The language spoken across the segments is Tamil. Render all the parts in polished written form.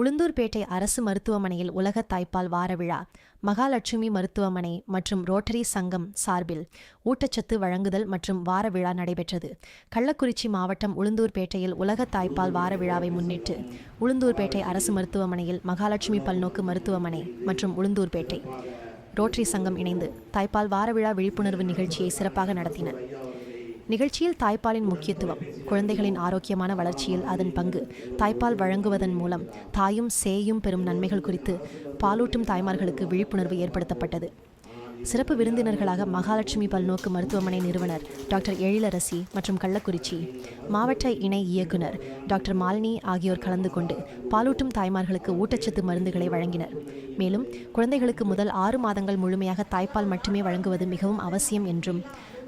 உளுந்தூர்பேட்டை அரசு மருத்துவமனையில் உலக தாய்ப்பால் வார விழா, மகாலட்சுமி மருத்துவமனை மற்றும் ரோட்டரி சங்கம் சார்பில் ஊட்டச்சத்து வழங்குதல் மற்றும் வார விழா நடைபெற்றது. கள்ளக்குறிச்சி மாவட்டம் உளுந்தூர்பேட்டையில் உலக தாய்ப்பால் வார விழாவை முன்னிட்டு உளுந்தூர்பேட்டை அரசு மருத்துவமனையில் மகாலட்சுமி பல்நோக்கு மருத்துவமனை மற்றும் உளுந்தூர்பேட்டை ரோட்டரி சங்கம் இணைந்து தாய்ப்பால் வார விழா விழிப்புணர்வு நிகழ்ச்சியை சிறப்பாக நடத்தின. நிகழ்ச்சியில் தாய்ப்பாலின் முக்கியத்துவம், குழந்தைகளின் ஆரோக்கியமான வளர்ச்சியில் அதன் பங்கு, தாய்ப்பால் வழங்குவதன் மூலம் தாயும் சேயும் பெறும் நன்மைகள் குறித்து பாலூட்டும் தாய்மார்களுக்கு விழிப்புணர்வு ஏற்படுத்தப்பட்டது. சிறப்பு விருந்தினர்களாக மகாலட்சுமி பல்நோக்கு மருத்துவமனை நிறுவனர் டாக்டர் எழிலரசி மற்றும் கள்ளக்குறிச்சி மாவட்ட இணை இயக்குனர் டாக்டர் மாலினி ஆகியோர் கலந்து கொண்டு பாலூட்டும் தாய்மார்களுக்கு ஊட்டச்சத்து மருந்துகளை வழங்கினர். மேலும் குழந்தைகளுக்கு முதல் 6 மாதங்கள் முழுமையாக தாய்ப்பால் மட்டுமே வழங்குவது மிகவும் அவசியம் என்றும்,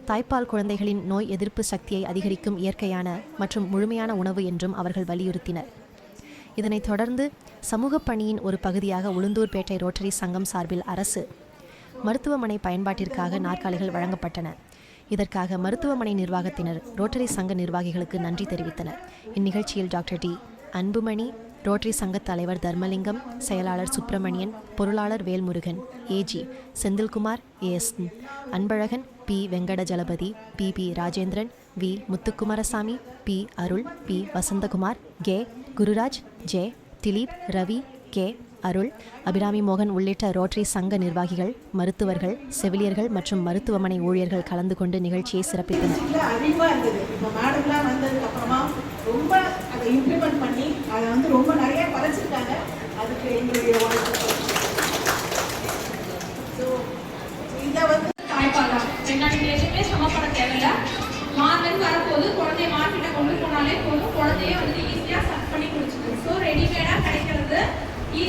தாய்ப்பால் குழந்தைகளின் நோய் எதிர்ப்பு சக்தியை அதிகரிக்கும் இயற்கையான மற்றும் முழுமையான உணவு என்றும் அவர்கள் வலியுறுத்தினர். இதனைத் தொடர்ந்து சமூக பணியின் ஒரு பகுதியாக உளுந்தூர்பேட்டை ரோட்டரி சங்கம் சார்பில் அரசு மருத்துவமனை பயன்பாட்டிற்காக நாற்காலிகள் வழங்கப்பட்டன. இதற்காக மருத்துவமனை நிர்வாகத்தினர் ரோட்டரி சங்க நிர்வாகிகளுக்கு நன்றி தெரிவித்தனர். இந்நிகழ்ச்சியில் டாக்டர் டி அன்புமணி, ரோட்டரி சங்க தலைவர் தர்மலிங்கம், செயலாளர் சுப்பிரமணியன், பொருளாளர் Velmurugan, AG Senthilkumar, AS Anbazhagan, P Venkatajalapathy, P Rajendran, V Muthukumarasamy, P Arul, P Vasanthakumar, K Gururaj, J Dileep, Ravi, K Arul, Abirami மோகன் உள்ளிட்ட ரோட்டரி சங்க நிர்வாகிகள், மருத்துவர்கள், செவிலியர்கள் மற்றும் மருத்துவமனை ஊழியர்கள் கலந்து கொண்டு நிகழ்ச்சியை சிறப்பித்தனர். எதுவுமே சமப்பட தேவையில்லை. மார்கன் வரப்போது